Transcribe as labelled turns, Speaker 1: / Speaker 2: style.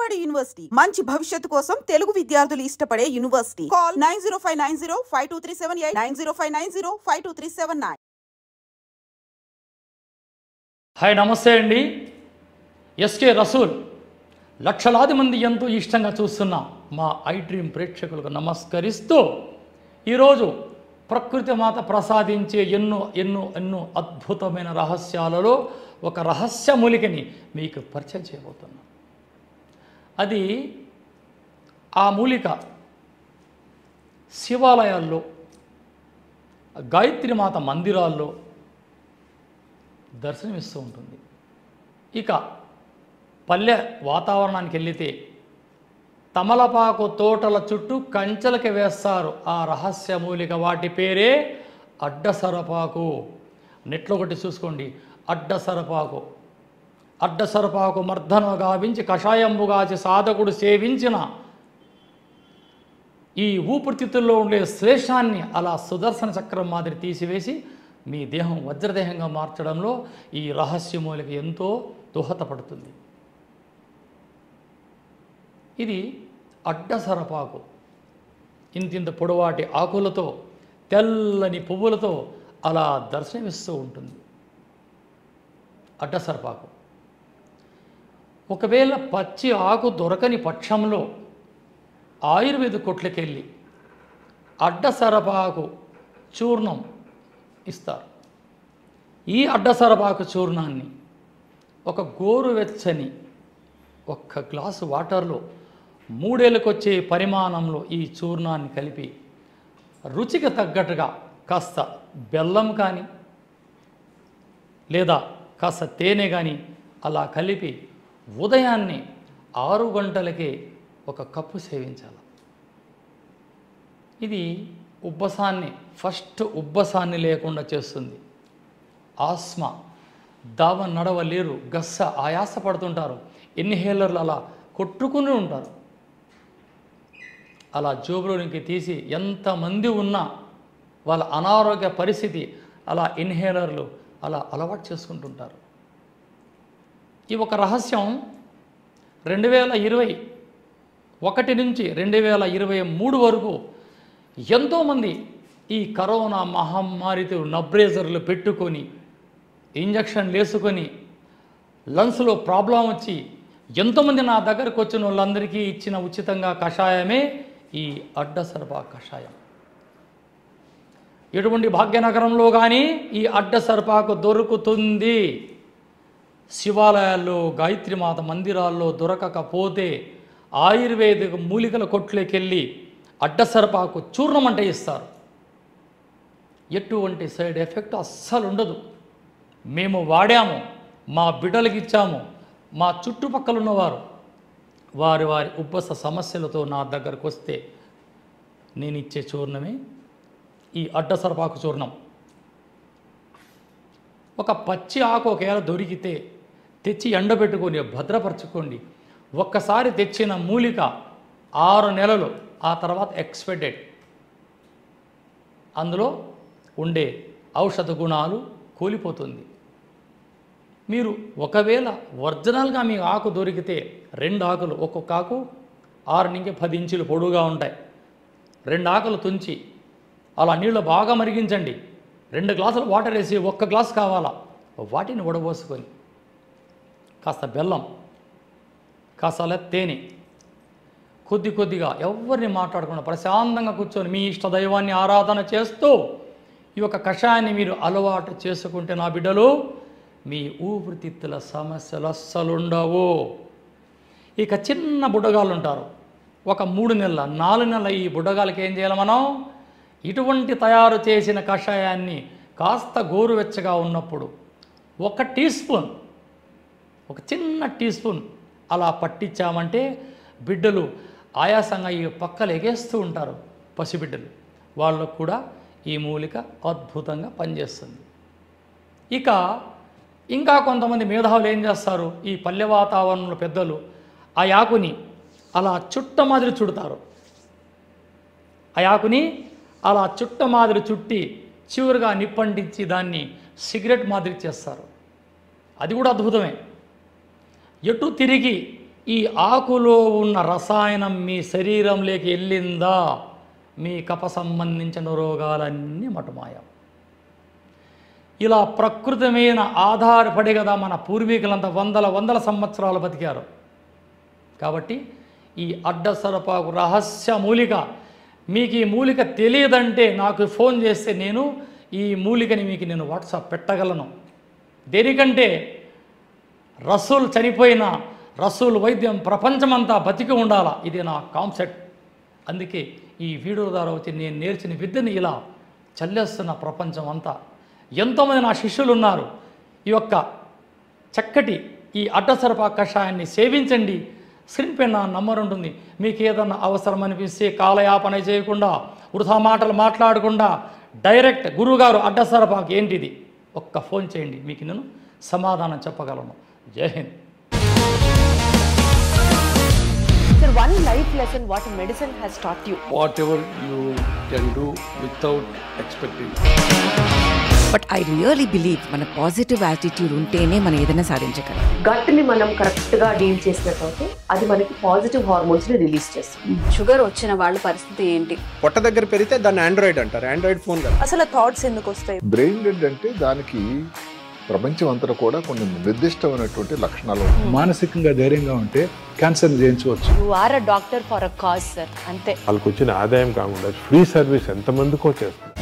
Speaker 1: Vijayawada university మంచి భవిష్యత్తు కోసం తెలుగు విద్యార్థులు ఇష్టపడే యూనివర్సిటీ. కాల్ 9059052378 9059052379.
Speaker 2: హాయ్, నమస్తే అండి. ఎస్కే రసూల్. లక్షలాది మంది ఎంతో ఇష్టంగా చూస్తున్న మా ఐ డ్రీమ్ ప్రేక్షకులకు నమస్కరిస్తూ ఈరోజు ప్రకృతి మాత ప్రసాదించే ఎన్నో ఎన్నో ఎన్నో అద్భుతమైన రహస్యాలలో ఒక రహస్య మూలికని మీకు పరిచయం చేయబోతున్నాను. అది ఆ మూలిక శివాలయాల్లో, గాయత్రి మాత మందిరాల్లో దర్శనమిస్తూ ఉంటుంది. ఇక పల్లె వాతావరణానికి వెళితే తమలపాకు తోటల చుట్టూ కంచెలకి వేస్తారు ఆ రహస్య మూలిక. వాటి పేరే అడ్డసరపాకు. నెట్లో ఒకటి చూసుకోండి, అడ్డసరపాకు. అడ్డసరపాకు మర్దన గావించి కషాయంబుగాచి సాధకుడు సేవించిన ఈ ఊపిరితిత్తుల్లో ఉండే శ్లేషాన్ని అలా సుదర్శన చక్రం మాదిరి తీసివేసి మీ దేహం వజ్రదేహంగా మార్చడంలో ఈ రహస్య మూలిక ఎంతో దోహదపడుతుంది. ఇది అడ్డసరపాకు. ఇంతింత పొడవాటి ఆకులతో, తెల్లని పువ్వులతో అలా దర్శనమిస్తూ ఉంటుంది అడ్డసరపాకు. ఒకవేళ పచ్చి ఆకు దొరకని పక్షంలో ఆయుర్వేద కొట్లకెళ్ళి అడ్డసరపాకు చూర్ణం ఇస్తారు. ఈ అడ్డసరపాకు చూర్ణాన్ని ఒక గోరువెచ్చని 1 గ్లాసు వాటర్లో 3 ఏళ్ళకొచ్చే పరిమాణంలో ఈ చూర్ణాన్ని కలిపి రుచికి తగ్గట్టుగా కాస్త బెల్లం కానీ లేదా కాస్త తేనె కానీ అలా కలిపి ఉదయాన్నే 6 గంటలకే 1 కప్పు సేవించాలి. ఇది ఉబ్బసాన్ని లేకుండా చేస్తుంది. ఆస్మా, దావ నడవలేరు, గస్స ఆయాస పడుతుంటారు, ఇన్హేలర్లు అలా కొట్టుకుని ఉంటారు. అలా జోబులోనికి తీసి ఎంతమంది ఉన్నా వాళ్ళ అనారోగ్య పరిస్థితి అలా ఇన్హేలర్లు అలా అలవాటు చేసుకుంటుంటారు. ఈ ఒక రహస్యం 2021 నుంచి 2023 వరకు ఎంతోమంది ఈ కరోనా మహమ్మారితో నబ్రేజర్లు పెట్టుకొని, ఇంజక్షన్లు వేసుకొని, లంగ్స్లో ప్రాబ్లం వచ్చి ఎంతోమంది నా దగ్గరకు వచ్చిన వాళ్ళందరికీ ఇచ్చిన ఉచితంగా కషాయమే ఈ అడ్డసరపాకు కషాయం. ఎటువంటి భాగ్యనగరంలో కానీ ఈ అడ్డసరపాకు దొరుకుతుంది. శివాలయాల్లో, గాయత్రి మాత మందిరాల్లో దొరకకపోతే ఆయుర్వేదిక మూలికల కొట్లోకెళ్ళి అడ్డసరపాకు చూర్ణం అంటే ఇస్తారు. ఎటువంటి సైడ్ ఎఫెక్ట్ అస్సలు ఉండదు. మేము వాడాము, మా బిడ్డలకి ఇచ్చాము. మా చుట్టుపక్కల ఉన్నవారు వారి ఉబ్బస సమస్యలతో నా దగ్గరకు వస్తే నేను ఇచ్చే చూర్ణమే ఈ అడ్డసరపాకు చూర్ణం. ఒక పచ్చి ఆకు ఒకవేళ దొరికితే తెచ్చి ఎండబెట్టుకొని భద్రపరచుకోండి. ఒక్కసారి తెచ్చిన మూలిక 6 నెలలు, ఆ తర్వాత ఎక్స్పెక్టెడ్. అందులో ఉండే ఔషధ గుణాలు కూలిపోతుంది. మీరు ఒకవేళ ఒరిజినల్గా మీకు ఆకు దొరికితే 2 ఆకులు, ఒక్కొక్క ఆకు 6 నుంచి 10 ఇంచులు పొడుగుగా ఉంటాయి. 2 ఆకులు తుంచి అలా నీళ్ళు బాగా మరిగించండి. 2 గ్లాసులు వాటర్ వేసి 1 గ్లాసు కావాలా, వాటిని వడబోసుకొని కాస్త బెల్లం, కాస్త తేనె, కొద్దిగా ఎవరిని మాట్లాడకుండా ప్రశాంతంగా కూర్చొని మీ ఇష్ట దైవాన్ని ఆరాధన చేస్తూ ఈ యొక్క కషాయాన్ని మీరు అలవాటు చేసుకుంటే నా బిడ్డలు మీ ఊపిరితిత్తుల సమస్యలు అస్సలుండవు. ఇక చిన్న బుడ్డగాళ్ళు ఉంటారు, ఒక 3 నెలల 4 నెలల ఈ బుడ్డగాళ్ళకి ఏం చేయాలి మనం? ఇటువంటి తయారు చేసిన కషాయాన్ని కాస్త గోరువెచ్చగా ఉన్నప్పుడు 1 టీ స్పూన్, ఒక చిన్న టీ స్పూన్ అలా పట్టించామంటే బిడ్డలు ఆయాసంగా ఈ పక్కలు ఎగేస్తూ ఉంటారు. పసిబిడ్డలు వాళ్ళకు కూడా ఈ మూలిక అద్భుతంగా పనిచేస్తుంది. ఇక ఇంకా కొంతమంది మేధావులు ఏం చేస్తారు, ఈ పల్లె వాతావరణంలో పెద్దలు ఆ ఆకుని అలా చుట్ట మాదిరి చుడతారు. ఆ ఆకుని అలా చుట్ట మాదిరి చుట్టి చివరిగా నిప్పంటించి దాన్ని సిగరెట్ మాదిరి చేస్తారు. అది కూడా అద్భుతమే. ఎటు తిరిగి ఈ ఆకులో ఉన్న రసాయనం మీ శరీరంలోకి వెళ్ళిందా మీ కఫ సంబంధించిన రోగాలన్నీ మటుమాయం. ఇలా ప్రకృతి మీద ఆధారపడి కదా మన పూర్వీకులంతా వందల సంవత్సరాలు బతికారు. కాబట్టి ఈ అడ్డసరపాకు రహస్య మూలిక, మీకు ఈ మూలిక తెలియదంటే నాకు ఫోన్ చేస్తే నేను ఈ మూలికని మీకు నేను వాట్సాప్ పెట్టగలను. దేనికంటే రసూల్ చనిపోయిన రసూల్ వైద్యం ప్రపంచమంతా బతికి ఉండాలా, ఇది నా కాన్సెప్ట్. అందుకే ఈ వీడియో ద్వారా వచ్చి నేను నేర్చిన విద్యని ఇలా చల్లేస్తున్న ప్రపంచం అంతా. ఎంతోమంది నా శిష్యులు ఉన్నారు. ఈ యొక్క చక్కటి ఈ అడ్డసరపా కషాయాన్ని సేవించండి. స్క్రీన్ పైన నా నంబర్ ఉంటుంది. మీకు ఏదన్నా అవసరం అనిపిస్తే కాలయాపన చేయకుండా, వృధా మాటలు మాట్లాడకుండా డైరెక్ట్ గురువుగారు అడ్డసరపాకు ఏంటిది ఒక్క ఫోన్ చేయండి, మీకు నేను సమాధానం చెప్పగలను. జై Hind.
Speaker 3: Sir, one life lesson what medicine has taught you.
Speaker 4: Whatever you can do without expecting.
Speaker 5: But I really believe మన పాజిటివ్ యాటిట్యూడ్ ఉంటేనే మనం ఏదైనా సాధించగలం.
Speaker 3: గట్ ని మనం కరెక్ట్ గా డీల్ చేసినట్లయితే అది మనకి పాజిటివ్ హార్మోన్స్ ని రిలీజ్ చేస్తుంది.
Speaker 6: షుగర్ వచ్చిన వాళ్ళ పరిస్థితి ఏంటి?
Speaker 7: పొట్ట దగ్గర పెరిగితే దాన్ని ఆండ్రాయిడ్ అంటారు, ఆండ్రాయిడ్ ఫోన్ కదా.
Speaker 3: అసలు థాట్స్ ఎందుకు వస్తాయి?
Speaker 8: బ్రెయిన్ డెడ్ అంటే దానికి ప్రపంచం అంతా కూడా కొన్ని నిర్దిష్టమైనటువంటి లక్షణాలు ఉంటాయి.
Speaker 9: మానసికంగా ధైర్యంగా ఉంటే క్యాన్సర్ జయించవచ్చు.
Speaker 3: You are a doctor for a cause sir, అంతే.
Speaker 10: వాళ్ళకి వచ్చిన ఆదాయం కాకుండా ఫ్రీ సర్వీస్ ఎంతమందికో చేస్తుంది.